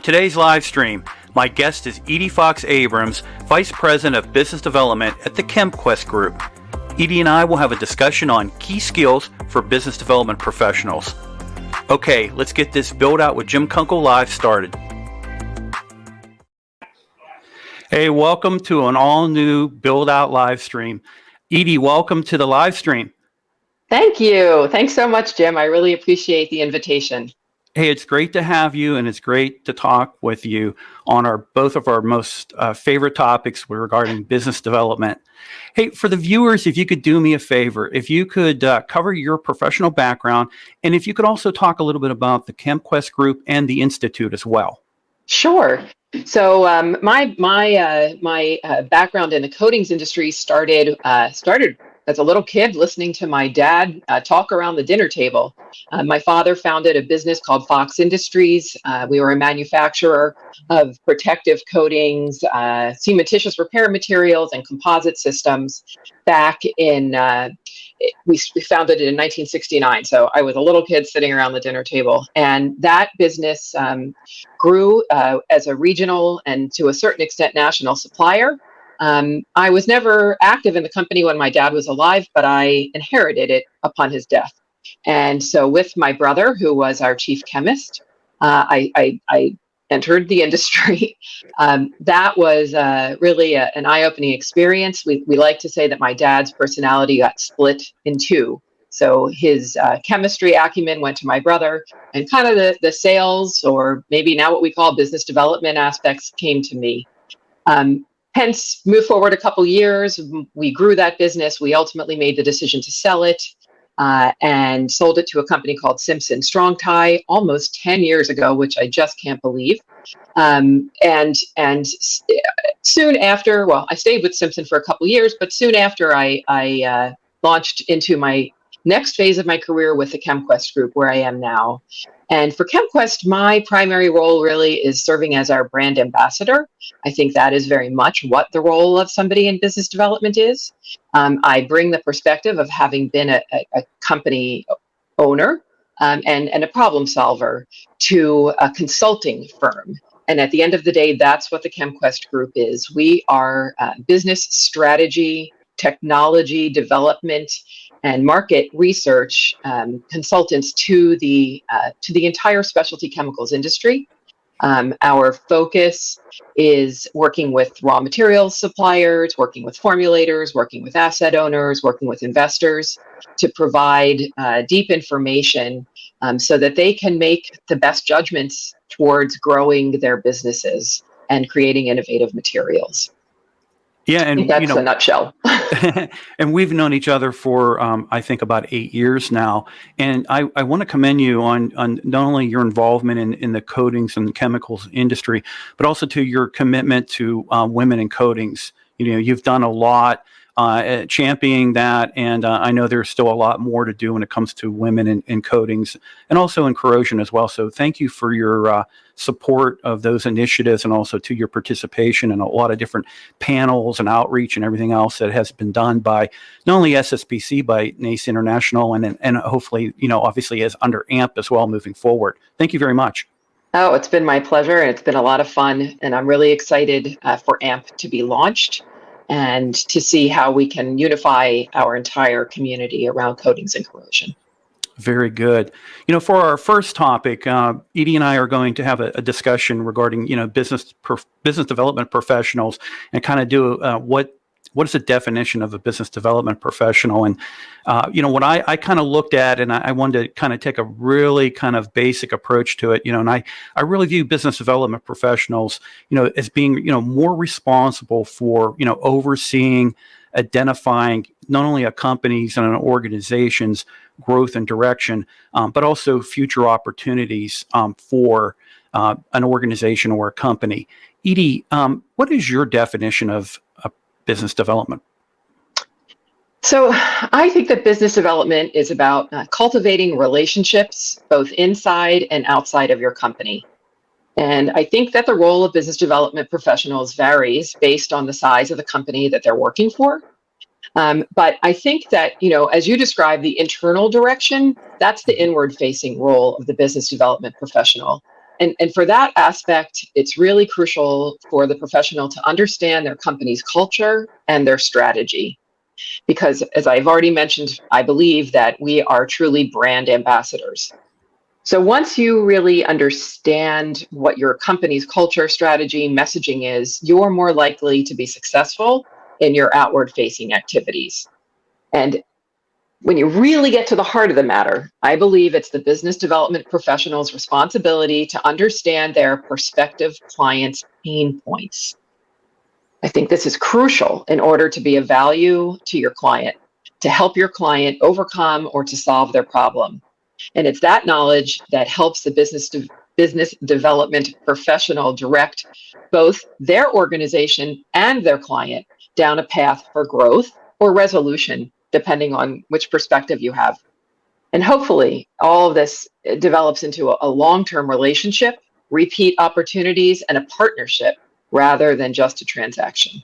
today's live stream, my guest is Edye Abrams, Vice President of Business Development at the ChemQuest Group. Edye and I will have a discussion on key skills for business development professionals. Okay, let's get this Build Out with Jim Kunkle live started. Hey, welcome to an all-new Build Out live stream. Edye, welcome to the live stream. Thank you. Thanks so much, Jim. I really appreciate the invitation. Hey, it's great to have you, and it's great to talk with you on both of our most favorite topics regarding business development. Hey, for the viewers, if you could do me a favor, if you could cover your professional background, and if you could also talk a little bit about the ChemQuest Group and the Institute as well. Sure. So my background in the coatings industry started as a little kid listening to my dad talk around the dinner table. My father founded a business called Fox Industries. We were a manufacturer of protective coatings, cementitious repair materials, and composite systems back in, we founded it in 1969. So I was a little kid sitting around the dinner table. And that business grew as a regional and to a certain extent national supplier. I was never active in the company when my dad was alive, but I inherited it upon his death. And so with my brother, who was our chief chemist, I entered the industry. That was really an eye-opening experience. We like to say that my dad's personality got split in two. So his chemistry acumen went to my brother, and kind of the sales, or maybe now what we call business development aspects, came to me. Hence, move forward a couple years, we grew that business. We ultimately made the decision to sell it and sold it to a company called Simpson Strong-Tie almost 10 years ago, which I just can't believe. And soon after, well, I stayed with Simpson for a couple years, but soon after I launched into my next phase of my career with the ChemQuest Group, where I am now. And for ChemQuest, my primary role really is serving as our brand ambassador. I think that is very much what the role of somebody in business development is. I bring the perspective of having been a company owner and a problem solver to a consulting firm. And at the end of the day, that's what the ChemQuest Group is. We are business strategy, technology development, and market research consultants to the entire specialty chemicals industry. Our focus is working with raw materials suppliers, working with formulators, working with asset owners, working with investors to provide deep information so that they can make the best judgments towards growing their businesses and creating innovative materials. Yeah, and that's a nutshell. And we've known each other for, I think, about 8 years now. And I want to commend you on not only your involvement in the coatings and the chemicals industry, but also to your commitment to women in coatings. You know, you've done a lot championing that, and I know there's still a lot more to do when it comes to women in coatings and also in corrosion as well. So thank you for your support of those initiatives, and also to your participation in a lot of different panels and outreach and everything else that has been done by not only SSPC, by NACE International, and hopefully, obviously as under AMP as well moving forward. Thank you very much. Oh, it's been my pleasure, and it's been a lot of fun, and I'm really excited for AMP to be launched and to see how we can unify our entire community around coatings and corrosion. Very good. For our first topic, Edye and I are going to have a discussion regarding, business development professionals, and kind of do what is the definition of a business development professional. And, what I kind of looked at, and I wanted to kind of take a really kind of basic approach to it, and I really view business development professionals, as being, more responsible for, overseeing, identifying not only a company's and an organization's growth and direction, but also future opportunities for an organization or a company. Edye, what is your definition of business development? So I think that business development is about cultivating relationships both inside and outside of your company. And I think that the role of business development professionals varies based on the size of the company that they're working for. But I think that, as you described, the internal direction, that's the inward facing role of the business development professional. and for that aspect, it's really crucial for the professional to understand their company's culture and their strategy. Because as I've already mentioned, I believe that we are truly brand ambassadors. So once you really understand what your company's culture, strategy, messaging is, you're more likely to be successful in your outward facing activities. And when you really get to the heart of the matter, I believe it's the business development professional's responsibility to understand their prospective clients' pain points. I think this is crucial in order to be of value to your client, to help your client overcome or to solve their problem. And it's that knowledge that helps the business development professional direct both their organization and their client down a path for growth or resolution, depending on which perspective you have. And hopefully all of this develops into a long-term relationship, repeat opportunities, and a partnership rather than just a transaction.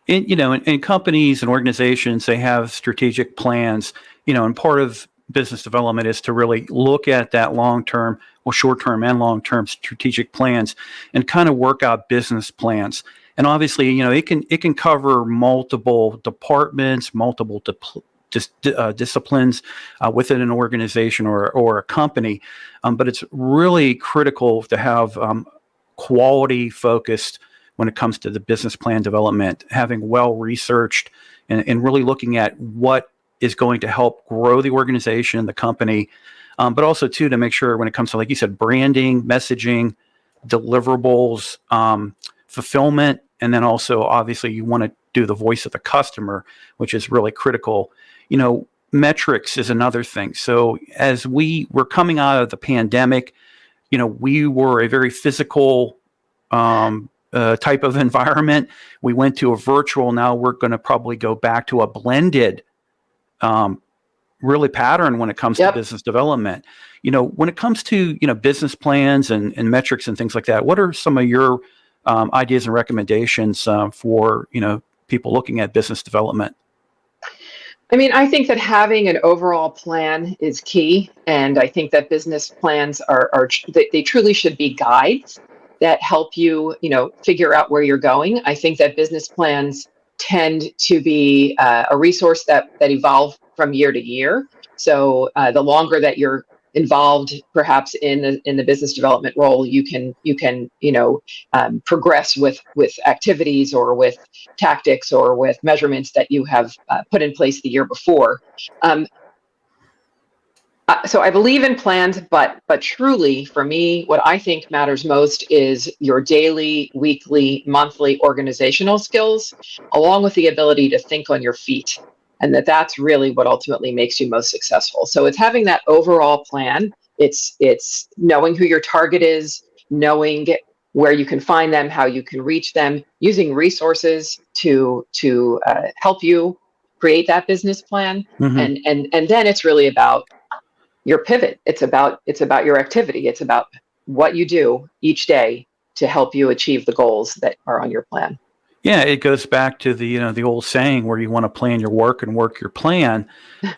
In companies and organizations, they have strategic plans, and part of business development is to really look at that long-term, short-term and long-term strategic plans and kind of work out business plans. And obviously, it can cover multiple departments, multiple disciplines within an organization or a company. But it's really critical to have quality focused when it comes to the business plan development, having well researched and really looking at what is going to help grow the organization, the company, but also too to make sure when it comes to, like you said, branding, messaging, deliverables, fulfillment, and then also obviously you want to do the voice of the customer, which is really critical. Metrics is another thing. So as we were coming out of the pandemic, we were a very physical type of environment. We went to a virtual. Now we're going to probably go back to a blended really pattern when it comes to business development. When it comes to, business plans and metrics and things like that, what are some of your ideas and recommendations for, people looking at business development? I mean, I think that having an overall plan is key. And I think that business plans they truly should be guides that help you, figure out where you're going. I think that business plans tend to be a resource that evolve from year to year. So the longer that you're involved, perhaps in the business development role, you can progress with activities or with tactics or with measurements that you have put in place the year before. So I believe in plans, but truly for me, what I think matters most is your daily, weekly, monthly organizational skills, along with the ability to think on your feet. And that's really what ultimately makes you most successful. So it's having that overall plan. It's knowing who your target is, knowing where you can find them, how you can reach them, using resources to help you create that business plan. Mm-hmm. And then it's really about your pivot. It's about your activity. It's about what you do each day to help you achieve the goals that are on your plan. Yeah, it goes back to the old saying where you want to plan your work and work your plan.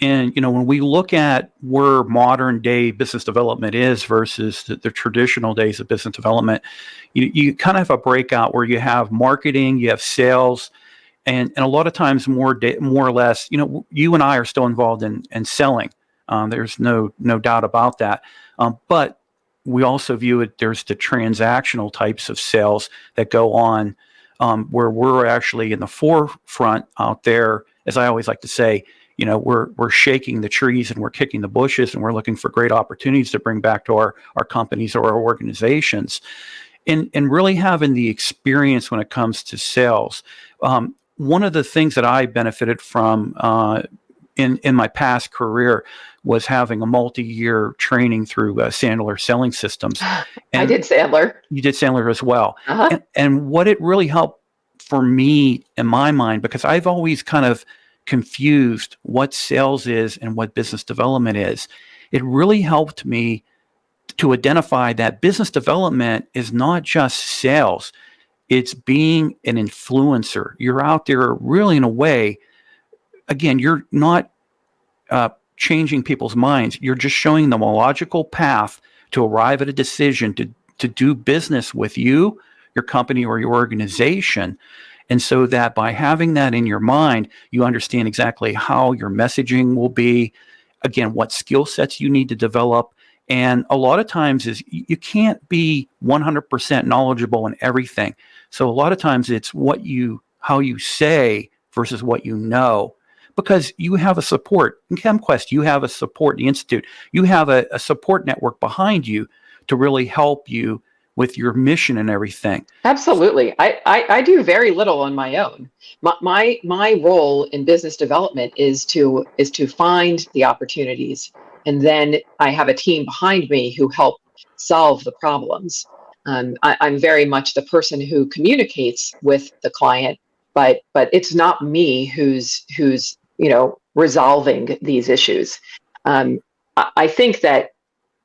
And when we look at where modern day business development is versus the traditional days of business development, you kind of have a breakout where you have marketing, you have sales, and a lot of times more or less, you and I are still involved in selling. There's no doubt about that. But we also view it, there's the transactional types of sales that go on where we're actually in the forefront out there. As I always like to say, we're shaking the trees and we're kicking the bushes and we're looking for great opportunities to bring back to our companies or our organizations. And really having the experience when it comes to sales. One of the things that I benefited from in my past career was having a multi-year training through Sandler Selling Systems. And I did Sandler. You did Sandler as well. Uh-huh. And what it really helped for me in my mind, because I've always kind of confused what sales is and what business development is, it really helped me to identify that business development is not just sales. It's being an influencer. You're out there really in a way. Again, you're not changing people's minds. You're just showing them a logical path to arrive at a decision to do business with you, your company, or your organization. And so that by having that in your mind, you understand exactly how your messaging will be, again, what skill sets you need to develop. And a lot of times is you can't be 100% knowledgeable in everything. So a lot of times it's how you say versus what you know, because you have a support in ChemQuest, you have a support in the Institute, you have a support network behind you to really help you with your mission and everything. Absolutely. I do very little on my own. My role in business development is to find the opportunities, and then I have a team behind me who help solve the problems. I'm very much the person who communicates with the client, but it's not me who's resolving these issues. I think that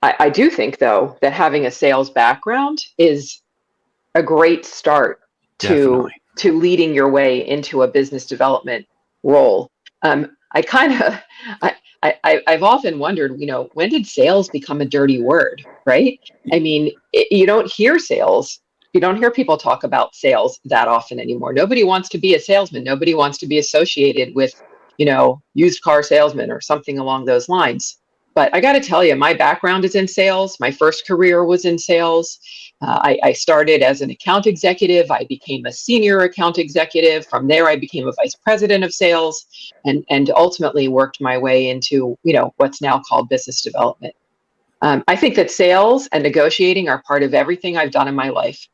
I do think, though, that having a sales background is a great start to leading your way into a business development role. I kind of I've often wondered, when did sales become a dirty word, right? I mean, you don't hear sales. You don't hear people talk about sales that often anymore. Nobody wants to be a salesman. Nobody wants to be associated with, used car salesman or something along those lines. But I got to tell you, my background is in sales. My first career was in sales. I started as an account executive. I became a senior account executive. From there, I became a vice president of sales, and ultimately worked my way into what's now called business development. I think that sales and negotiating are part of everything I've done in my life.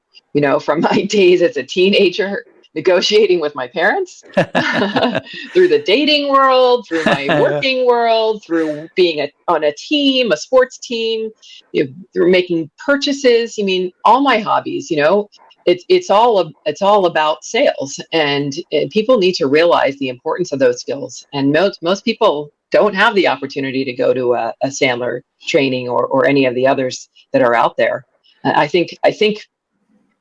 From my days as a teenager, negotiating with my parents, through the dating world, through my working world, through being on a team, a sports team, through making purchases. I mean, all my hobbies, it's all about sales, and people need to realize the importance of those skills. And most people don't have the opportunity to go to a Sandler training or any of the others that are out there. I think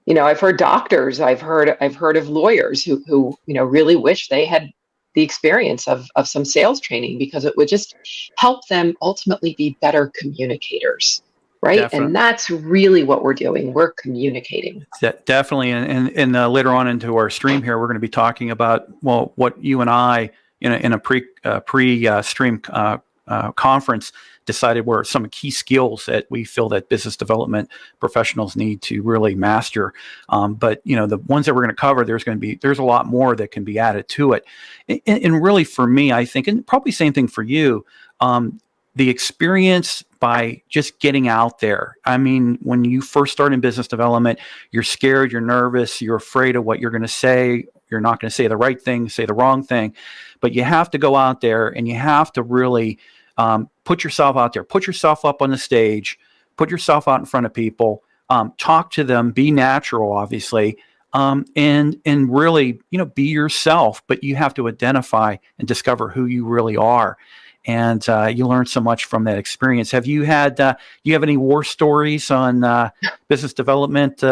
I've heard doctors, I've heard of lawyers who really wish they had the experience of some sales training, because it would just help them ultimately be better communicators, right? Definitely. And that's really what we're doing. We're communicating. Definitely. And later on into our stream here, we're going to be talking about, what you and I, in a pre-stream conference decided were some key skills that we feel that business development professionals need to really master. But the ones that we're going to cover, there's a lot more that can be added to it. And really, for me, I think, and probably same thing for you, the experience by just getting out there. I mean, when you first start in business development, you're scared, you're nervous, you're afraid of what you're going to say. You're not going to say the right thing, say the wrong thing, but you have to go out there and you have to really put yourself out there, put yourself up on the stage, put yourself out in front of people, talk to them, be natural, obviously, and really, be yourself, but you have to identify and discover who you really are. And you learn so much from that experience. Have you had, do you have any war stories on business development,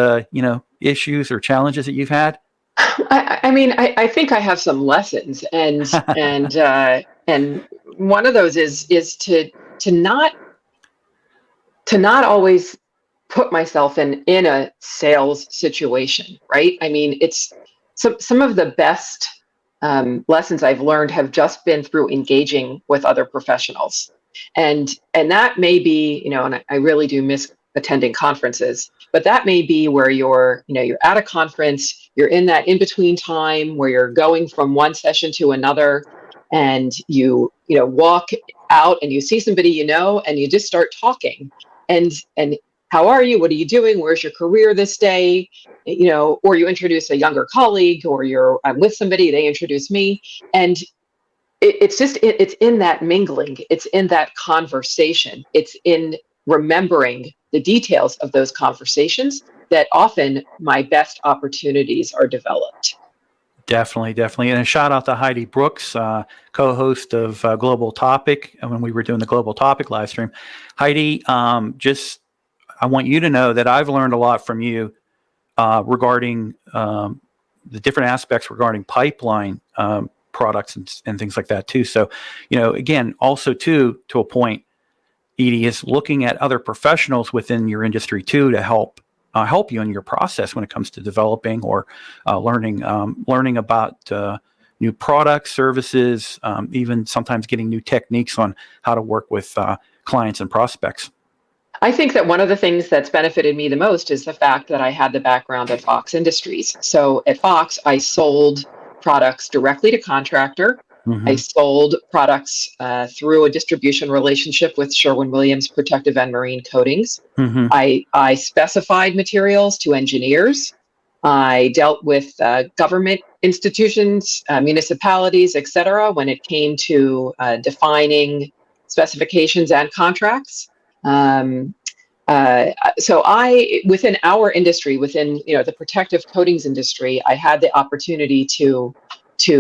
issues or challenges that you've had? I mean, I think I have some lessons, and one of those is to not always put myself in a sales situation, right? I mean, it's some of the best lessons I've learned have just been through engaging with other professionals, and that may be, and I really do miss attending conferences, but that may be where you're at a conference, you're in that in-between time where you're going from one session to another, and you walk out and you see somebody, and you just start talking, and how are you? What are you doing? Where's your career this day? Or you introduce a younger colleague, or I'm with somebody, they introduce me, and it's in that mingling, it's in that conversation, it's in remembering the details of those conversations that often my best opportunities are developed. Definitely. And a shout out to Heidi Brooks, co-host of Global Topic, when we were doing the Global Topic live stream. Heidi, I want you to know that I've learned a lot from you regarding the different aspects regarding pipeline products and things like that too. So, again, also to a point, Edye, is looking at other professionals within your industry too to help help you in your process when it comes to developing or learning about new products, services, even sometimes getting new techniques on how to work with clients and prospects. I think that one of the things that's benefited me the most is the fact that I had the background at Fox Industries. So at Fox, I sold products directly to contractor. Mm-hmm. I sold products through a distribution relationship with Sherwin-Williams Protective and Marine Coatings. Mm-hmm. I specified materials to engineers. I dealt with government institutions, municipalities, et cetera, when it came to defining specifications and contracts. So within our industry, within the protective coatings industry, I had the opportunity to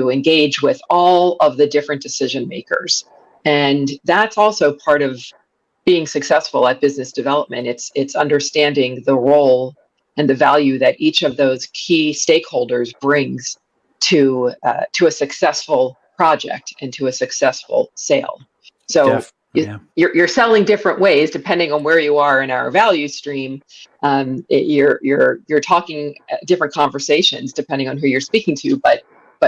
engage with all of the different decision makers, and that's also part of being successful at business development. It's understanding the role and the value that each of those key stakeholders brings to a successful project and to a successful sale. So you're selling different ways depending on where you are in our value stream. You're talking different conversations depending on who you're speaking to, but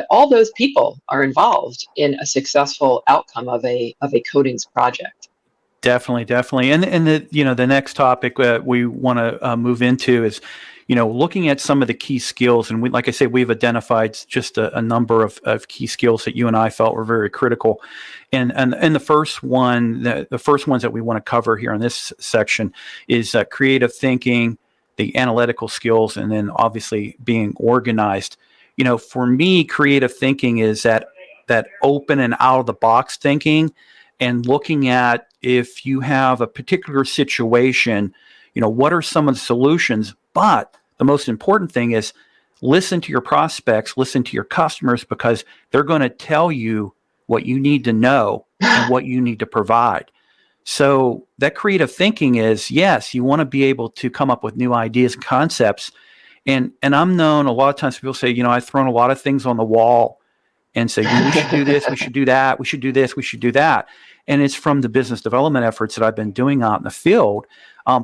all those people are involved in a successful outcome of a coatings project. Definitely. And the next topic we want to move into is, looking at some of the key skills. And like I say, we've identified just a number of key skills that you and I felt were very critical. And the first one, the first ones that we want to cover here in this section is creative thinking, the analytical skills, and then obviously being organized. For me, creative thinking is that open and out of the box thinking, and looking at, if you have a particular situation, what are some of the solutions? But the most important thing is listen to your prospects, listen to your customers, because they're going to tell you what you need to know and what you need to provide. So that creative thinking is, yes, you want to be able to come up with new ideas and concepts. And I'm known, a lot of times people say, I've thrown a lot of things on the wall and say, we should do this, we should do that, we should do this, we should do that. And it's from the business development efforts that I've been doing out in the field.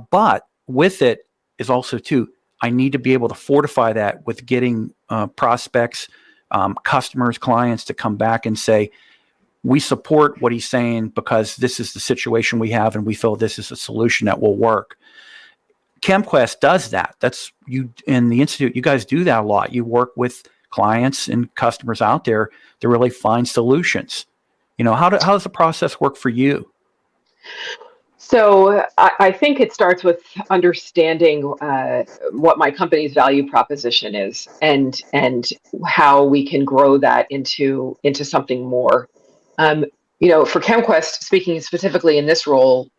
But with it is also, too, I need to be able to fortify that with getting prospects, customers, clients to come back and say, we support what he's saying because this is the situation we have and we feel this is a solution that will work. ChemQuest does that. That's you in the Institute. You guys do that a lot. You work with clients and customers out there to really find solutions. How does the process work for you? So I think it starts with understanding what my company's value proposition is, and how we can grow that into something more. For ChemQuest, speaking specifically in this role,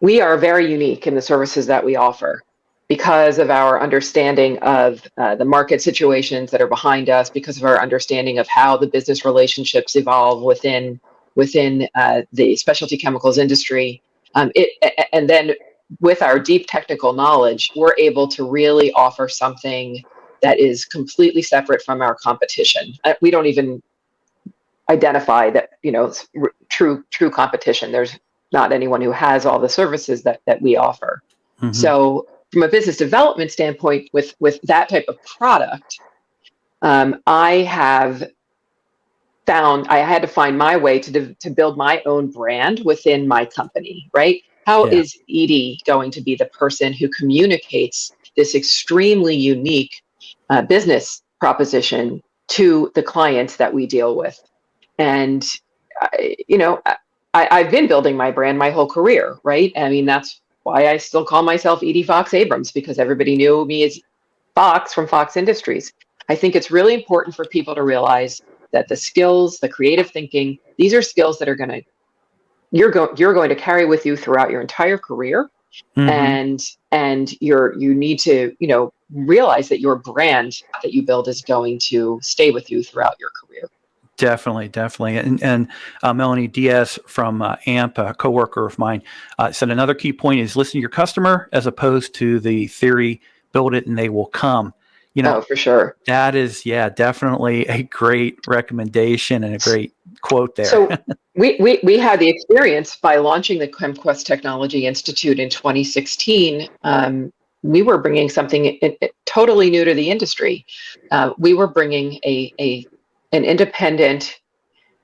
we are very unique in the services that we offer because of our understanding of the market situations that are behind us, because of our understanding of how the business relationships evolve within the specialty chemicals industry. And then with our deep technical knowledge, we're able to really offer something that is completely separate from our competition. We don't even identify that, true competition. There's not anyone who has all the services that we offer. Mm-hmm. So from a business development standpoint, with that type of product, I have found I had to find my way to build my own brand within my company, right? How is Edye going to be the person who communicates this extremely unique business proposition to the clients that we deal with? And, I've been building my brand my whole career, right? I mean, that's why I still call myself Edye Fox Abrams, because everybody knew me as Fox from Fox Industries. I think it's really important for people to realize that the skills, the creative thinking, these are skills that are you're going to carry with you throughout your entire career. Mm-hmm. And you need to, realize that your brand that you build is going to stay with you throughout your career. Definitely. And Melanie Diaz from AMP, a coworker of mine, said another key point is listen to your customer as opposed to the theory, build it and they will come. Oh, for sure. That is, yeah, definitely a great recommendation and a great quote there. So we had the experience by launching the ChemQuest Technology Institute in 2016. We were bringing something totally new to the industry. We were bringing an independent,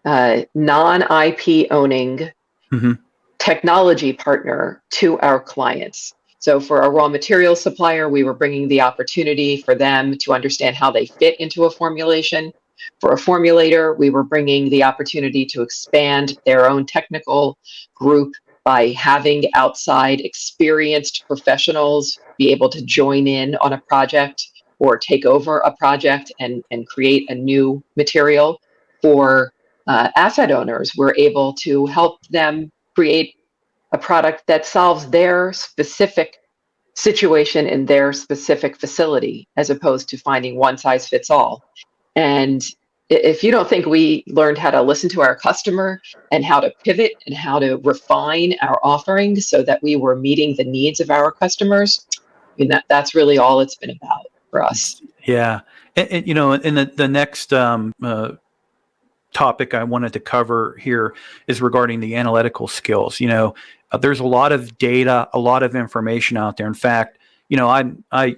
non-IP owning Mm-hmm. technology partner to our clients. So for a raw material supplier, we were bringing the opportunity for them to understand how they fit into a formulation. For a formulator, we were bringing the opportunity to expand their own technical group by having outside experienced professionals be able to join in on a project or take over a project and create a new material. For asset owners, we're able to help them create a product that solves their specific situation in their specific facility, as opposed to finding one size fits all. And if you don't think we learned how to listen to our customer and how to pivot and how to refine our offerings so that we were meeting the needs of our customers, I mean, that's really all it's been about for us. Yeah. And in the next topic I wanted to cover here is regarding the analytical skills. There's a lot of data, a lot of information out there. In fact, I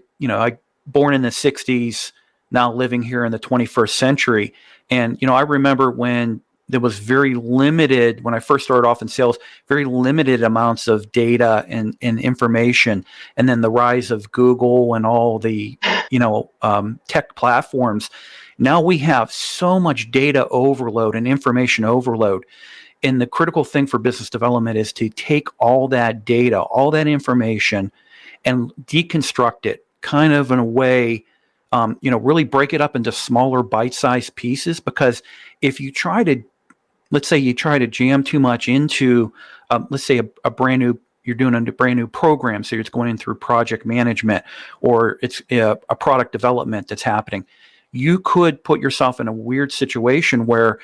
born in the 60s, now living here in the 21st century. And, I remember when there was very limited, when I first started off in sales, very limited amounts of data and information. And then the rise of Google and all the, tech platforms. Now we have so much data overload and information overload. And the critical thing for business development is to take all that data, all that information, and deconstruct it kind of in a way, really break it up into smaller bite-sized pieces. Because if you let's say you try to jam too much into, let's say you're doing a brand new program, so it's going in through project management, or it's a product development that's happening. You could put yourself in a weird situation where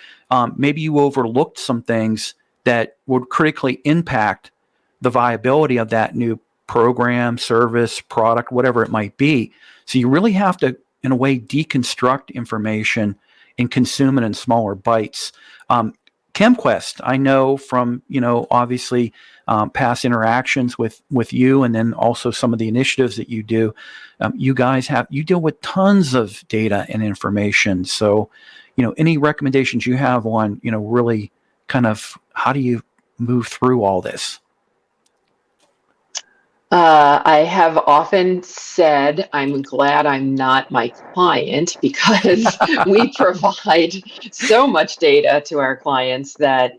maybe you overlooked some things that would critically impact the viability of that new program, service, product, whatever it might be. So you really have to, in a way, deconstruct information and consume it in smaller bites. ChemQuest, I know from, obviously past interactions with you, and then also some of the initiatives that you do. You guys you deal with tons of data and information. So, any recommendations you have on, really kind of how do you move through all this? I have often said I'm glad I'm not my client, because we provide so much data to our clients that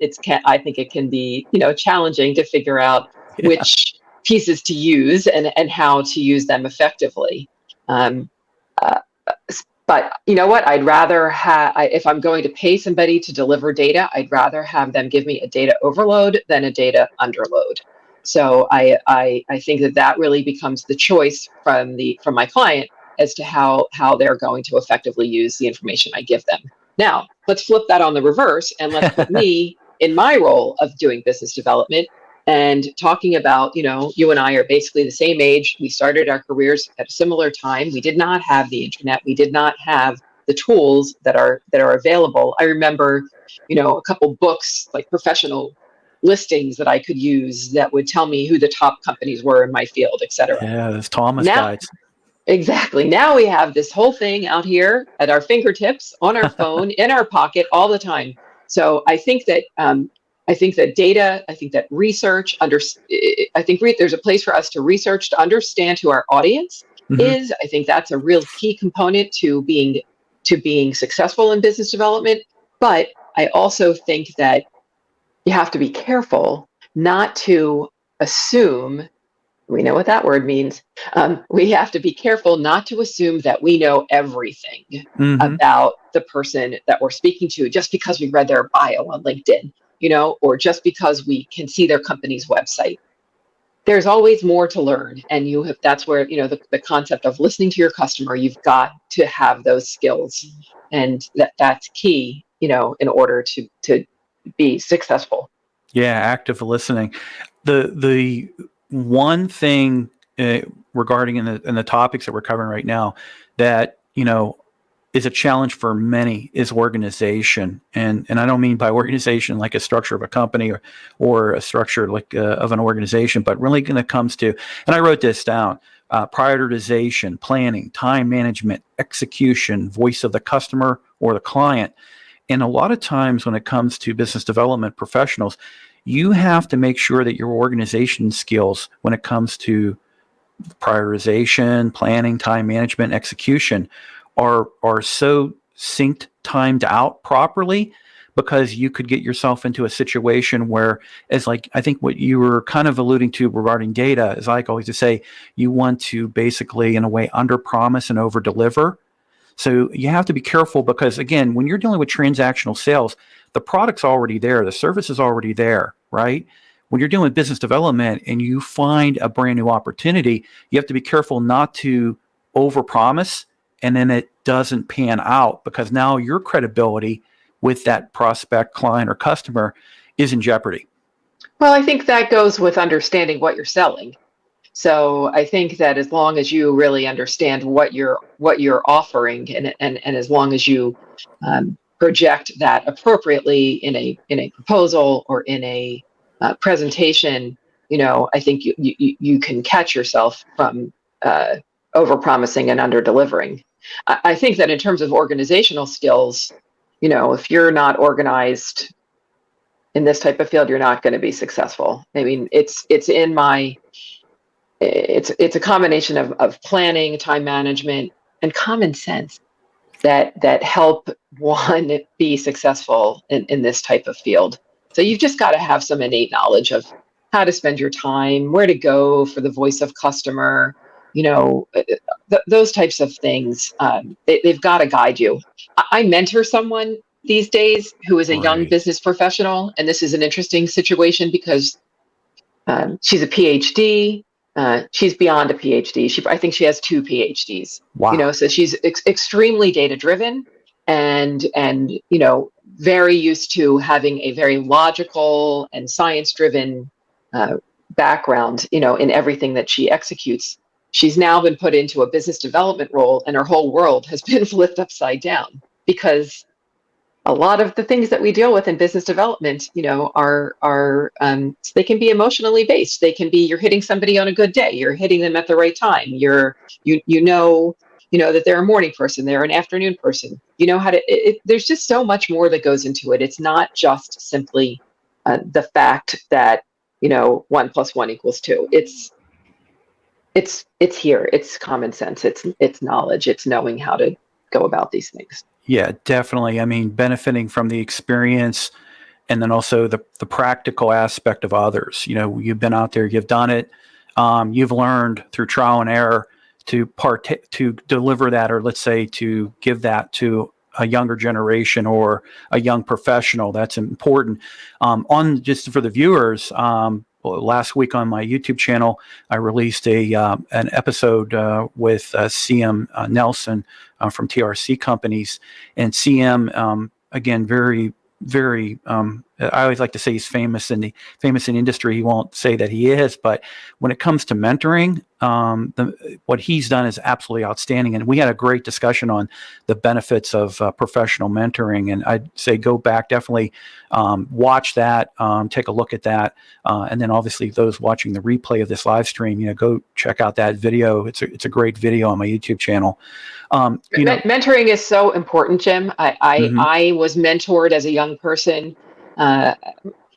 I think it can be, challenging to figure out Yeah. which pieces to use and how to use them effectively. Um, uh, but you know what? I'd rather if I'm going to pay somebody to deliver data, I'd rather have them give me a data overload than a data underload. So I think that really becomes the choice from my client as to how they're going to effectively use the information I give them. Now, let's flip that on the reverse, and let's put me in my role of doing business development and talking about, you and I are basically the same age. We started our careers at a similar time. We did not have the internet. We did not have the tools that are available. I remember, a couple books, like professional listings that I could use that would tell me who the top companies were in my field, et cetera. Yeah, those Thomas Now, guides. exactly. Now we have this whole thing out here at our fingertips, on our phone, in our pocket, all the time. So I think that data, I think that research, there's a place for us to research to understand who our audience is. I think that's a real key component to being successful in business development. But I also think that you have to be careful not to assume. We know what that word means. We have to be careful not to assume that we know everything about the person that we're speaking to just because we read their bio on LinkedIn, or just because we can see their company's website. There's always more to learn, and that's where the concept of listening to your customer. You've got to have those skills, and that's key, in order to be successful. Yeah, active listening. The one thing regarding in the topics that we're covering right now that is a challenge for many is organization. And I don't mean by organization like a structure of a company or a structure like of an organization, but really when it comes to, and I wrote this down, prioritization, planning, time management, execution, voice of the customer or the client. And a lot of times when it comes to business development professionals, you have to make sure that your organization skills when it comes to prioritization, planning, time management, execution are so synced, timed out properly, because you could get yourself into a situation where, as like I think what you were kind of alluding to regarding data, is like always to say, you want to basically in a way under promise and over deliver. So you have to be careful because, again, when you're dealing with transactional sales, the product's already there, the service is already there, right? When you're doing business development and you find a brand new opportunity, you have to be careful not to overpromise and then it doesn't pan out, because now your credibility with that prospect, client, or customer is in jeopardy. Well, I think that goes with understanding what you're selling. So I think that as long as you really understand what you're offering, and as long as you project that appropriately in a proposal or in a presentation, I think you can catch yourself from overpromising and under-delivering. I think that in terms of organizational skills, if you're not organized in this type of field, you're not going to be successful. I mean, it's a combination of planning, time management, and common sense that help one be successful in this type of field. So you've just got to have some innate knowledge of how to spend your time, where to go for the voice of customer, those types of things. They've got to guide you. I mentor someone these days who is a young business professional, and this is an interesting situation because she's a PhD. She's beyond a PhD. I think she has 2 PhDs. Wow. So she's extremely data driven and very used to having a very logical and science driven background, in everything that she executes. She's now been put into a business development role, and her whole world has been flipped upside down, because a lot of the things that we deal with in business development, are they can be emotionally based. They can be, you're hitting somebody on a good day, you're hitting them at the right time. You know that they're a morning person, they're an afternoon person. You know how to. There's just so much more that goes into it. It's not just simply the fact that 1 + 1 = 2. It's here. It's common sense. It's knowledge. It's knowing how to go about these things. Yeah, definitely. I mean, benefiting from the experience and then also the practical aspect of others. You've been out there, you've done it. You've learned through trial and error to deliver that, or let's say to give that to a younger generation or a young professional. That's important. On just for the viewers, last week on my YouTube channel, I released an episode with CM Nelson from TRC Companies, and CM, again, very, very. I always like to say he's famous in industry. He won't say that he is, but when it comes to mentoring, what he's done is absolutely outstanding. And we had a great discussion on the benefits of professional mentoring. And I'd say go back, definitely watch that, take a look at that, and then obviously those watching the replay of this live stream, go check out that video. It's a great video on my YouTube channel. Mentoring is so important, Jim. I was mentored as a young person.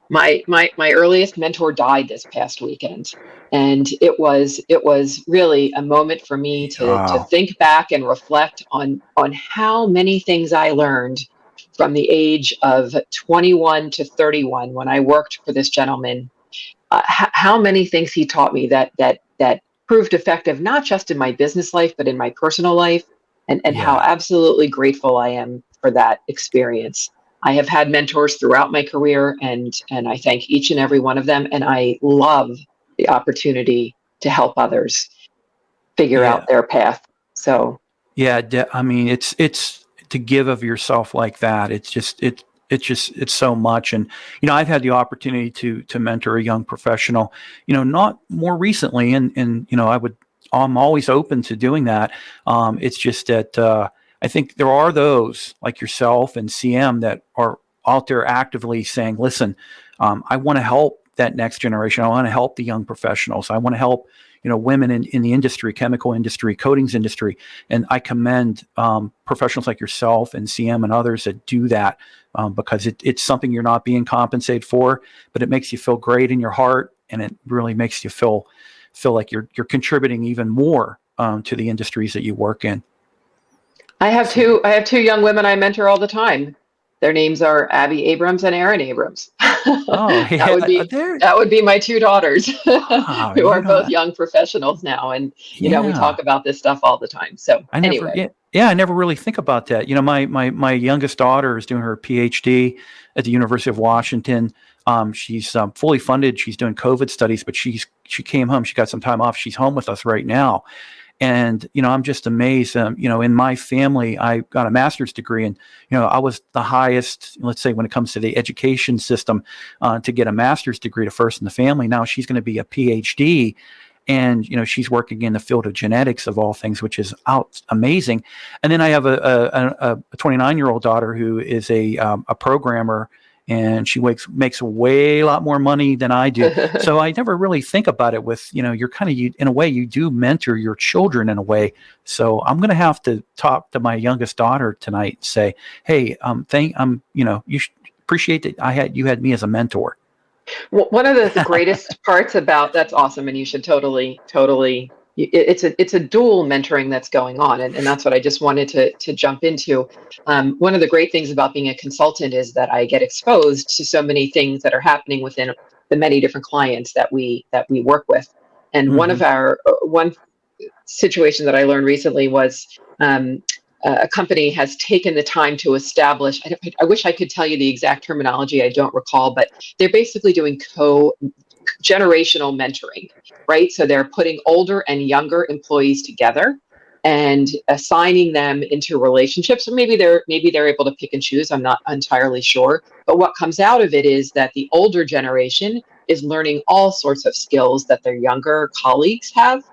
My earliest mentor died this past weekend, and it was really a moment for me to think back and reflect on how many things I learned from the age of 21 to 31 when I worked for this gentleman. How many things he taught me that proved effective, not just in my business life but in my personal life, and how absolutely grateful I am for that experience. I have had mentors throughout my career, and I thank each and every one of them. And I love the opportunity to help others figure out their path. So, I mean, it's to give of yourself like that. It's so much. And, I've had the opportunity to mentor a young professional, not more recently. And, I would I'm always open to doing that. It's just that I think there are those like yourself and CM that are out there actively saying, listen, I want to help that next generation. I want to help the young professionals. I want to help, women in the industry, chemical industry, coatings industry. And I commend professionals like yourself and CM and others that do that because it's something you're not being compensated for, but it makes you feel great in your heart, and it really makes you feel like you're contributing even more to the industries that you work in. I have two young women I mentor all the time. Their names are Abby Abrams and Aaron Abrams. Oh, yeah, that would be my two daughters, wow, who are both young professionals now, and yeah. we talk about this stuff all the time. So I anyway, never really think about that. My youngest daughter is doing her PhD at the University of Washington. She's fully funded. She's doing COVID studies, but she came home. She got some time off. She's home with us right now. And, I'm just amazed. In my family, I got a master's degree, and, I was the highest, let's say, when it comes to the education system, to get a master's degree to first in the family. Now she's going to be a PhD, and, she's working in the field of genetics of all things, which is amazing. And then I have a 29-year-old daughter who is a programmer, and she makes way a lot more money than I do. So I never really think about it with, you're kind of, in a way, you do mentor your children in a way. So I'm going to have to talk to my youngest daughter tonight and say, hey, you should appreciate that you had me as a mentor. Well, one of the greatest parts about that's awesome, and you should totally. It's a dual mentoring that's going on, and that's what I just wanted to jump into. One of the great things about being a consultant is that I get exposed to so many things that are happening within the many different clients that we work with. And Mm-hmm. one situation that I learned recently was a company has taken the time to establish. I wish I could tell you the exact terminology. I don't recall, but they're basically doing generational mentoring, right? So they're putting older and younger employees together and assigning them into relationships. Or maybe they're able to pick and choose. I'm not entirely sure. But what comes out of it is that the older generation is learning all sorts of skills that their younger colleagues have,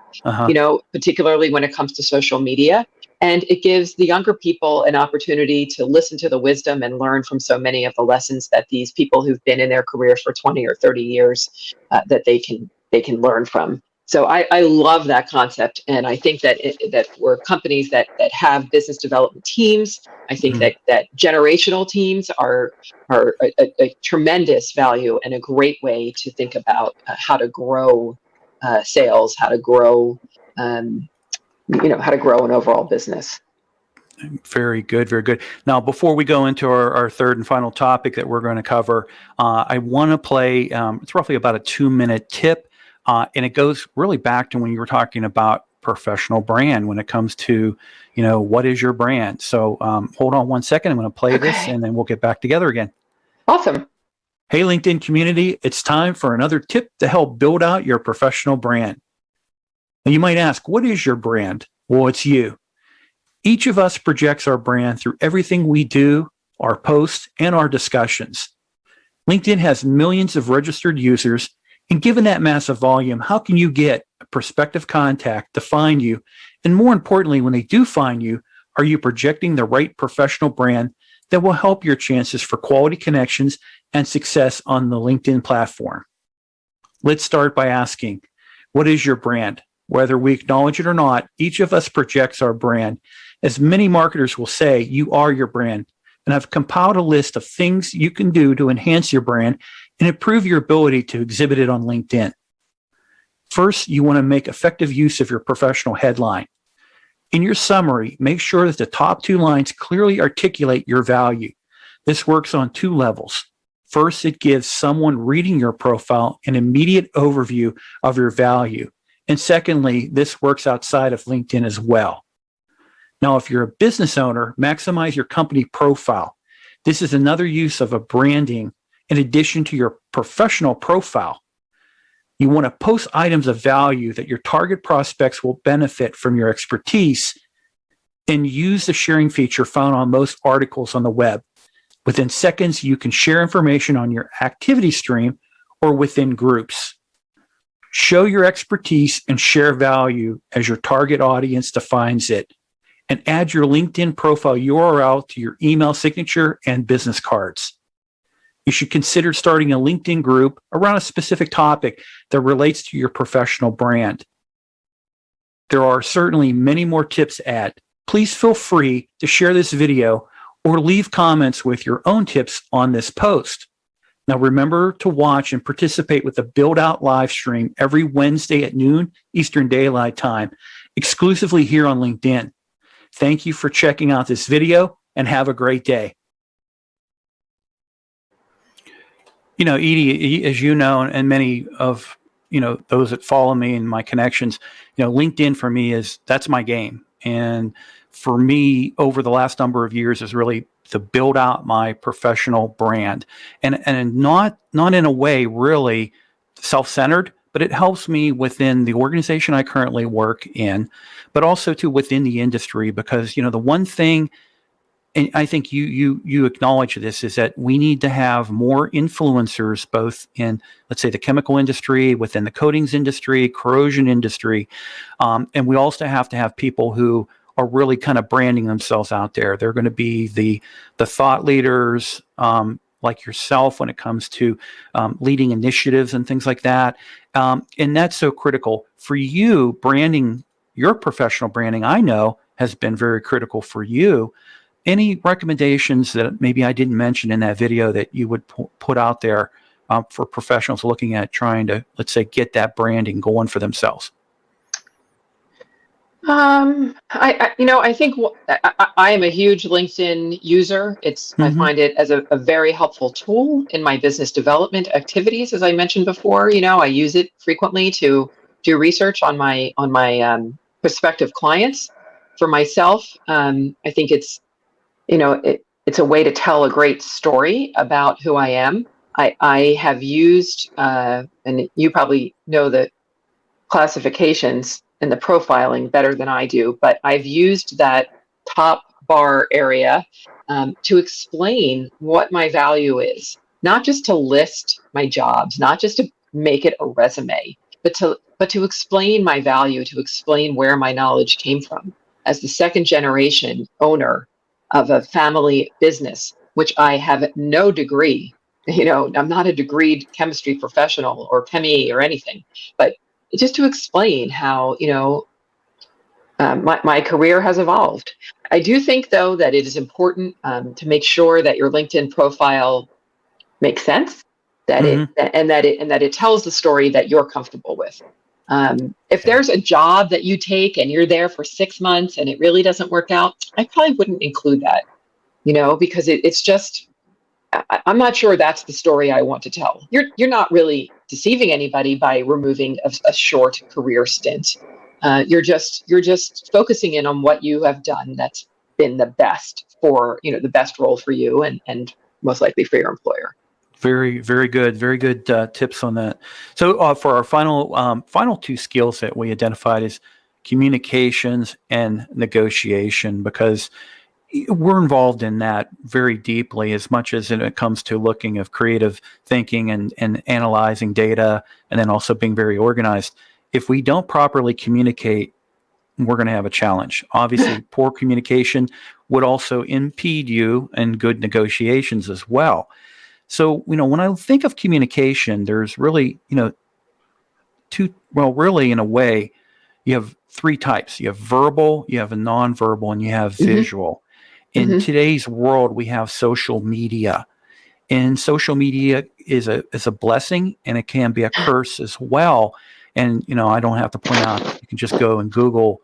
particularly when it comes to social media. And it gives the younger people an opportunity to listen to the wisdom and learn from so many of the lessons that these people who've been in their careers for 20 or 30 years that they can learn from. So I love that concept, and I think that we're companies that have business development teams. I think that generational teams are a tremendous value and a great way to think about how to grow sales, how to grow. How to grow an overall business. Very good, very good. Now, before we go into our third and final topic that we're going to cover, I want to play, it's roughly about a 2-minute tip, and it goes really back to when you were talking about professional brand when it comes to, what is your brand? So hold on 1 second. I'm going to play this, and then we'll get back together again. Awesome. Hey, LinkedIn community, it's time for another tip to help build out your professional brand. Now, you might ask, what is your brand? Well, it's you. Each of us projects our brand through everything we do, our posts, and our discussions. LinkedIn has millions of registered users, and given that massive volume, how can you get a prospective contact to find you? And more importantly, when they do find you, are you projecting the right professional brand that will help your chances for quality connections and success on the LinkedIn platform? Let's start by asking, what is your brand? Whether we acknowledge it or not, each of us projects our brand. As many marketers will say, you are your brand. And I've compiled a list of things you can do to enhance your brand and improve your ability to exhibit it on LinkedIn. First, you want to make effective use of your professional headline. In your summary, make sure that the top 2 lines clearly articulate your value. This works on 2 levels. First, it gives someone reading your profile an immediate overview of your value. And secondly, this works outside of LinkedIn as well. Now, if you're a business owner, maximize your company profile. This is another use of a branding in addition to your professional profile. You want to post items of value that your target prospects will benefit from your expertise, and use the sharing feature found on most articles on the web. Within seconds, you can share information on your activity stream or within groups. Show your expertise and share value as your target audience defines it. And add your LinkedIn profile URL to your email signature and business cards. You should consider starting a LinkedIn group around a specific topic that relates to your professional brand. There are certainly many more tips to add. Please feel free to share this video or leave comments with your own tips on this post. Now remember to watch and participate with the Build Out live stream every Wednesday at noon Eastern Daylight Time, exclusively here on LinkedIn. Thank you for checking out this video and have a great day. Edye, as you know, and many of those that follow me and my connections, LinkedIn for me that's my game. And for me, over the last number of years, is really to build out my professional brand, and not in a way really self-centered, but it helps me within the organization I currently work in, but also within the industry, because the one thing, and I think you acknowledge this, is that we need to have more influencers, both in, let's say, the chemical industry, within the coatings industry, corrosion industry, and we also have to have people who are really kind of branding themselves out there. They're going to be the thought leaders, like yourself, when it comes to leading initiatives and things like that, and that's so critical for you. Branding, your professional branding, I know, has been very critical for you. Any recommendations that maybe I didn't mention in that video that you would put out there for professionals looking at trying to, let's say, get that branding going for themselves? I think I am a huge LinkedIn user. I find it as a very helpful tool in my business development activities. As I mentioned before, I use it frequently to do research on my prospective clients. For myself, I think it's a way to tell a great story about who I am. I have used, and you probably know the classifications and the profiling better than I do, but I've used that top bar area to explain what my value is, not just to list my jobs, not just to make it a resume, but to explain my value, to explain where my knowledge came from. As the second generation owner of a family business, which I have no degree, I'm not a degreed chemistry professional or chemie or anything, but just to explain how, my career has evolved. I do think, though, that it is important to make sure that your LinkedIn profile makes sense, that it tells the story that you're comfortable with. If there's a job that you take and you're there for 6 months and it really doesn't work out, I probably wouldn't include that, because it's just, I'm not sure that's the story I want to tell. You're not really deceiving anybody by removing a short career stint. You're just focusing in on what you have done that's been the best for, the best role for you and most likely for your employer. Very, very good. Very good tips on that. So for our final two skills that we identified is communications and negotiation, because we're involved in that very deeply, as much as when it comes to looking of creative thinking and analyzing data, and then also being very organized. If we don't properly communicate, we're going to have a challenge. Obviously, poor communication would also impede you in good negotiations as well. So, when I think of communication, there's really, really in a way, you have three types. You have verbal, you have a nonverbal, and you have visual. In today's world, we have social media, and social media is a blessing, and it can be a curse as well. And, I don't have to point out, you can just go and Google,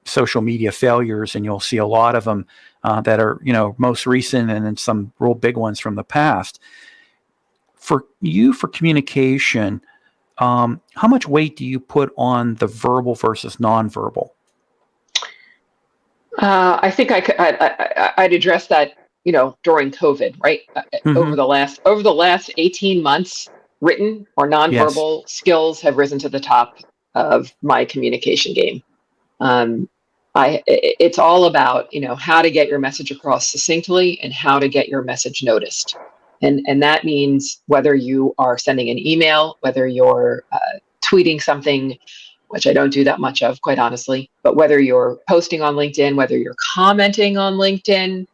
social media failures, and you'll see a lot of them that are, most recent, and then some real big ones from the past. For communication, how much weight do you put on the verbal versus nonverbal? I think I'd address that, during COVID, right? Over the last 18 months, written or nonverbal skills have risen to the top of my communication game. It's all about, how to get your message across succinctly and how to get your message noticed. And that means whether you are sending an email, whether you're tweeting something, which I don't do that much of, quite honestly, but whether you're posting on LinkedIn, whether you're commenting on LinkedIn,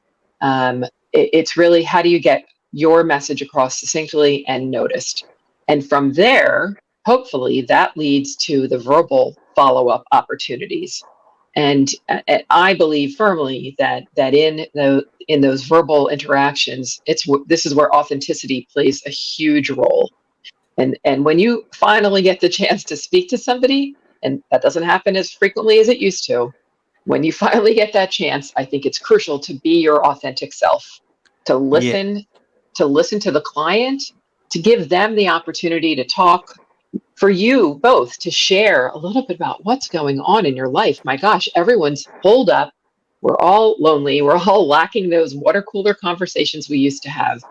it's really how do you get your message across succinctly and noticed. And from there, hopefully that leads to the verbal follow-up opportunities. And I believe firmly that in those verbal interactions, this is where authenticity plays a huge role. And when you finally get the chance to speak to somebody, and that doesn't happen as frequently as it used to, when you finally get that chance, I think it's crucial to be your authentic self, to listen to the client, to give them the opportunity to talk, for you both to share a little bit about what's going on in your life. My gosh, everyone's holed up. We're all lonely. We're all lacking those water cooler conversations we used to have.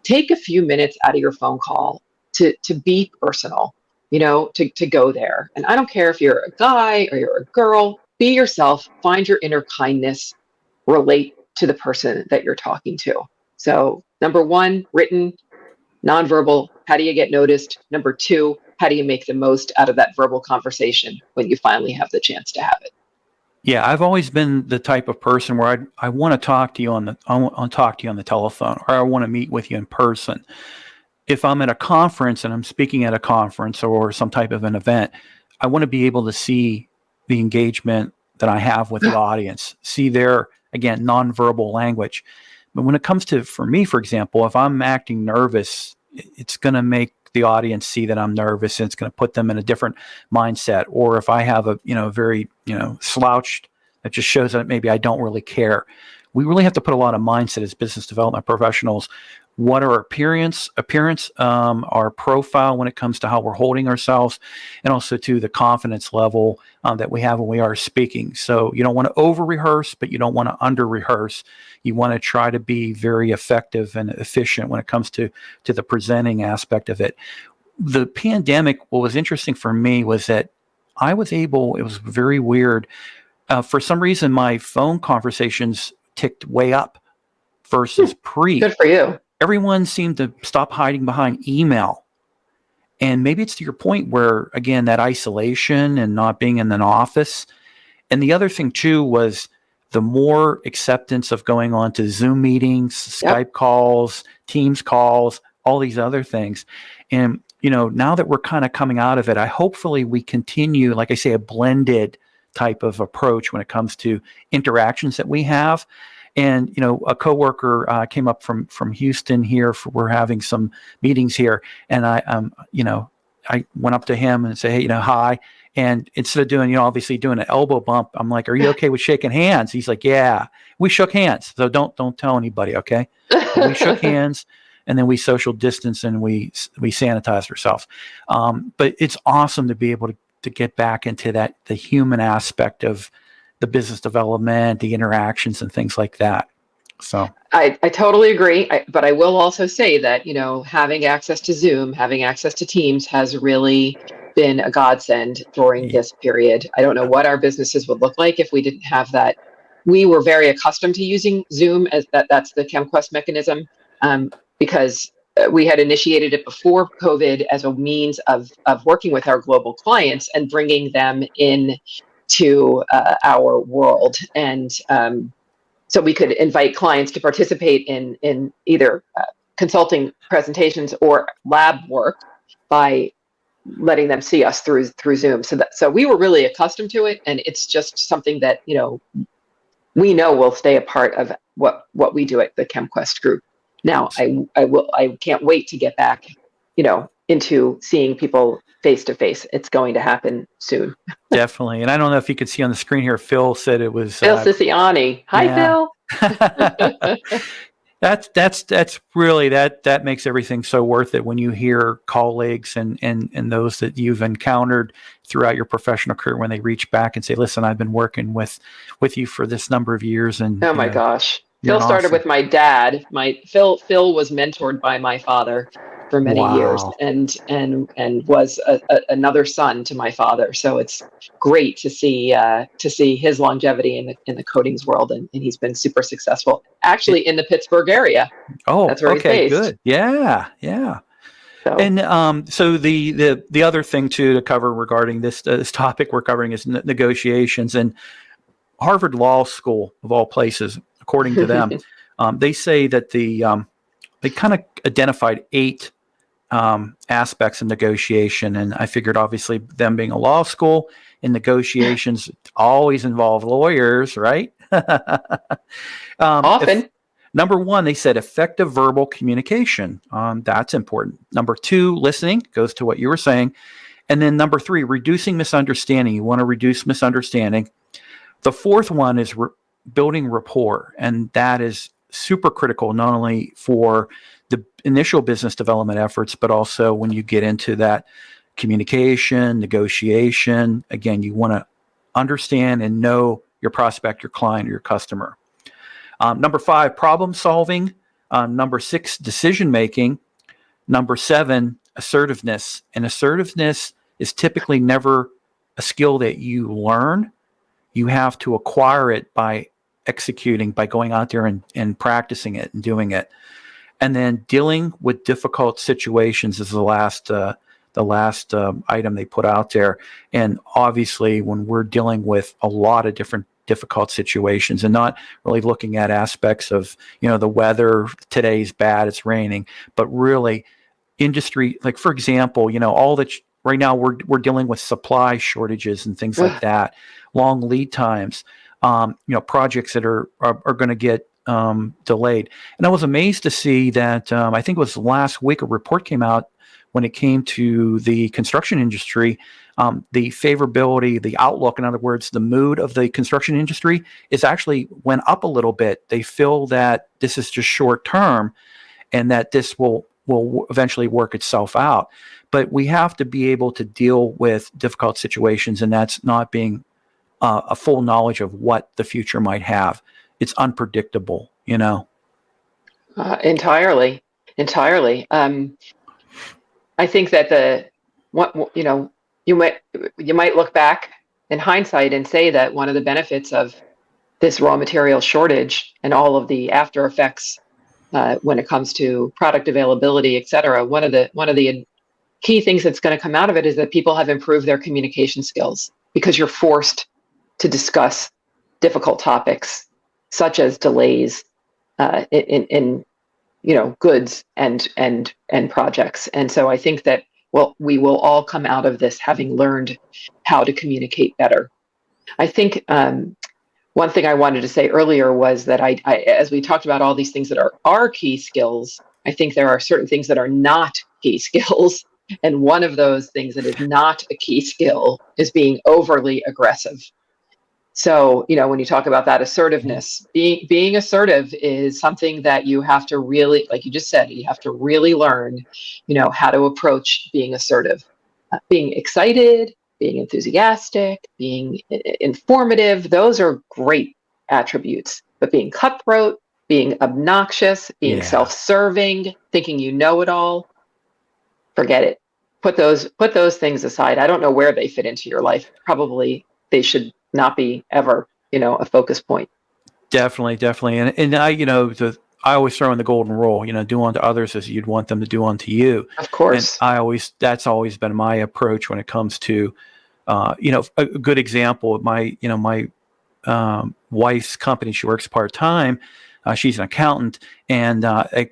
Take a few minutes out of your phone call to be personal, to go there. And I don't care if you're a guy or you're a girl, be yourself, find your inner kindness, relate to the person that you're talking to. So number one, written, nonverbal, how do you get noticed? Number two, how do you make the most out of that verbal conversation when you finally have the chance to have it? Yeah, I've always been the type of person where I want to talk to you on the telephone, or I want to meet with you in person. If I'm at a conference and I'm speaking at a conference or some type of an event, I want to be able to see the engagement that I have with the audience, see their, again, nonverbal language. But when it comes to, for me, for example, if I'm acting nervous, it's going to make the audience see that I'm nervous, and it's going to put them in a different mindset. Or if I have a, very, slouched, that just shows that maybe I don't really care. We really have to put a lot of mindset as business development professionals. What our appearance, our profile when it comes to how we're holding ourselves, and also to the confidence level that we have when we are speaking. So you don't want to over rehearse, but you don't want to under rehearse. You want to try to be very effective and efficient when it comes to the presenting aspect of it. The pandemic, what was interesting for me was that I was able, it was very weird. For some reason, my phone conversations ticked way up versus pre. Good for you. Everyone seemed to stop hiding behind email. And maybe it's to your point where, again, that isolation and not being in an office. And the other thing, too, was the more acceptance of going on to Zoom meetings, Skype calls, Teams calls, all these other things. And, now that we're kind of coming out of it, hopefully we continue, like I say, a blended type of approach when it comes to interactions that we have. And, a coworker came up from Houston here. We're having some meetings here. And I went up to him and said, hey, hi. And instead of doing, obviously doing an elbow bump, I'm like, are you okay with shaking hands? He's like, yeah, we shook hands. So don't tell anybody. Okay. We shook hands, and then we social distance, and we sanitized ourselves. But it's awesome to be able to get back into the human aspect of the business development, the interactions, and things like that. So I totally agree. But I will also say that, having access to Zoom, having access to Teams has really been a godsend during this period. I don't know what our businesses would look like if we didn't have that. We were very accustomed to using Zoom as that's the ChemQuest mechanism, because we had initiated it before COVID as a means of working with our global clients and bringing them in to our world. And so we could invite clients to participate in either consulting presentations or lab work by letting them see us through Zoom. So we were really accustomed to it, and it's just something that we know will stay a part of what we do at the ChemQuest group. Now I can't wait to get back into seeing people face to face. It's going to happen soon. Definitely. And I don't know if you could see on the screen here, Phil said it was Phil Siciliani. Hi, Phil. That's really, that makes everything so worth it when you hear colleagues and those that you've encountered throughout your professional career, when they reach back and say, listen, I've been working with you for this number of years. And oh my gosh. Phil started with my dad. Phil was mentored by my father for many years, and was another son to my father. So it's great to see his longevity in the coatings world, and he's been super successful. Actually, in the Pittsburgh area. Oh, that's where okay, he's based. Good. Yeah. So, And so the other thing too to cover regarding this topic we're covering is negotiations. And Harvard Law School, of all places, according to them, they say that they kind of identified 8 aspects of negotiation. And I figured, obviously, them being a law school, and negotiations always involve lawyers, right? often. Number 1, they said effective verbal communication. That's important. Number 2, listening, goes to what you were saying. And then number 3, reducing misunderstanding. You want to reduce misunderstanding. The 4th one is building rapport. And that is super critical, not only for the initial business development efforts, but also when you get into that communication, negotiation. Again, you want to understand and know your prospect, your client, or your customer. Number 5, problem solving. Number 6, decision making. Number 7, assertiveness. And assertiveness is typically never a skill that you learn. You have to acquire it by executing, by going out there and practicing it and doing it. And then dealing with difficult situations is the last item they put out there. And obviously, when we're dealing with a lot of different difficult situations and not really looking at aspects of, the weather, today's bad, it's raining, but really industry, like for example, all that right now we're dealing with supply shortages and things like that, long lead times, projects that are going to get delayed. And I was amazed to see that I think it was last week a report came out when it came to the construction industry, the favorability, the outlook, in other words, the mood of the construction industry is actually went up a little bit. They feel that this is just short term and that this will eventually work itself out. But we have to be able to deal with difficult situations, and that's not being a full knowledge of what the future might have. It's unpredictable, Entirely. I think that you might look back in hindsight and say that one of the benefits of this raw material shortage and all of the after effects when it comes to product availability, et cetera, one of the key things that's going to come out of it is that people have improved their communication skills because you're forced to discuss difficult topics such as delays in goods and projects. And so I think that we will all come out of this having learned how to communicate better. I think one thing I wanted to say earlier was that I as we talked about all these things that are key skills, I think there are certain things that are not key skills. And one of those things that is not a key skill is being overly aggressive. So, when you talk about that assertiveness, being assertive is something that you have to really, like you just said, you have to really learn, how to approach being assertive, being excited, being enthusiastic, being informative. Those are great attributes, but being cutthroat, being obnoxious, being self-serving, thinking you know it all, forget it. Put those things aside. I don't know where they fit into your life. Probably they should not be ever, a focus point. Definitely. And I always throw in the golden rule, do unto others as you'd want them to do unto you. Of course. And that's always been my approach when it comes to, a good example, my wife's company, she works part-time. She's an accountant, and a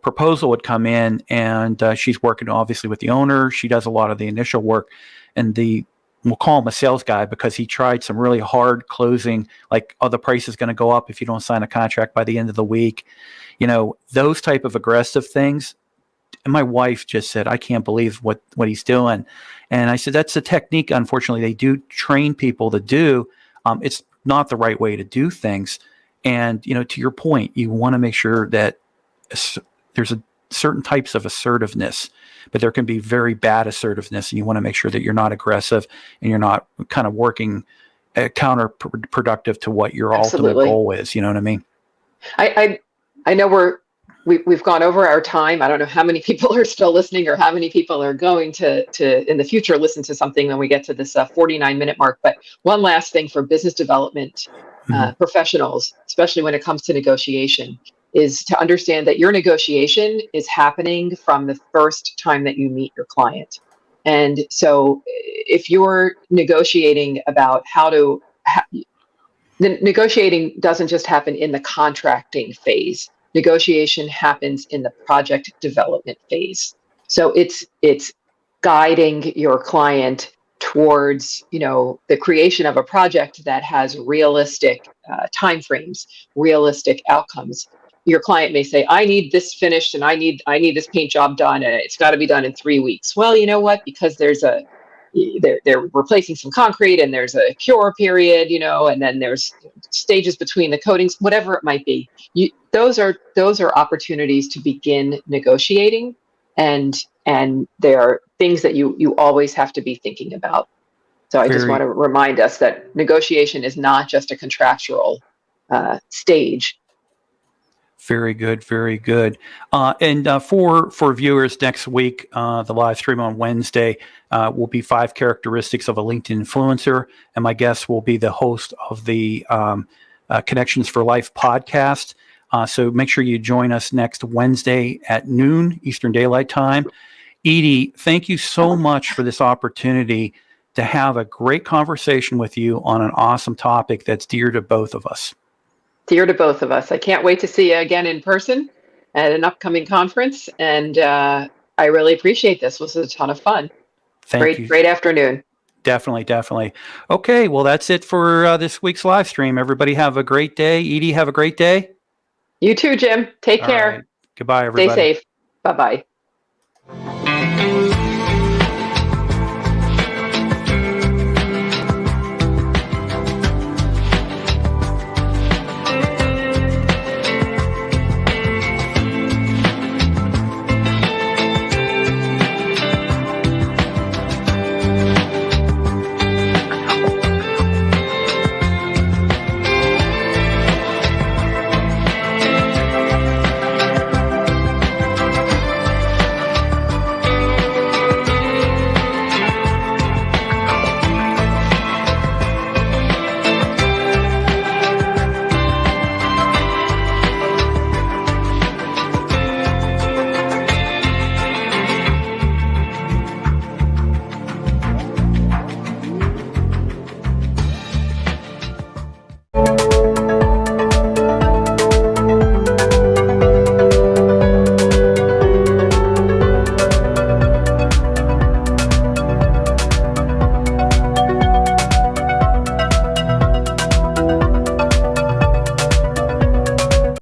proposal would come in, and she's working obviously with the owner. She does a lot of the initial work, and we'll call him a sales guy because he tried some really hard closing, like, oh, the price is going to go up if you don't sign a contract by the end of the week. Those type of aggressive things. And my wife just said, I can't believe what he's doing. And I said, that's a technique, unfortunately, they do train people to do. It's not the right way to do things. And, to your point, you want to make sure that there's certain types of assertiveness, but there can be very bad assertiveness. And you want to make sure that you're not aggressive and you're not kind of working counterproductive to what your ultimate goal is. You know what I mean? I know we've gone over our time. I don't know how many people are still listening or how many people are going to in the future listen to something when we get to this 49-minute mark. But one last thing for business development professionals, especially when it comes to negotiation, is to understand that your negotiation is happening from the first time that you meet your client. And so if you're negotiating about the negotiating doesn't just happen in the contracting phase. Negotiation happens in the project development phase. So it's guiding your client towards, the creation of a project that has realistic timeframes, realistic outcomes. Your client may say, I need this finished and I need this paint job done and it's got to be done in 3 weeks. Well, you know what? Because they're replacing some concrete and there's a cure period, and then there's stages between the coatings, whatever it might be. Those are opportunities to begin negotiating, and there are things that you always have to be thinking about. So I just want to remind us that negotiation is not just a contractual stage. Very good, very good. And for viewers next week, the live stream on Wednesday will be 5 characteristics of a LinkedIn influencer, and my guest will be the host of the Connections for Life podcast. So make sure you join us next Wednesday at noon Eastern Daylight Time. Edye, thank you so much for this opportunity to have a great conversation with you on an awesome topic that's dear to both of us. Dear to both of us. I can't wait to see you again in person at an upcoming conference. And I really appreciate this. This was a ton of fun. Thank you. Great afternoon. Definitely. Okay, well, that's it for this week's live stream. Everybody have a great day. Edye, have a great day. You too, Jim. Take care. Right. Goodbye, everybody. Stay safe. Bye-bye.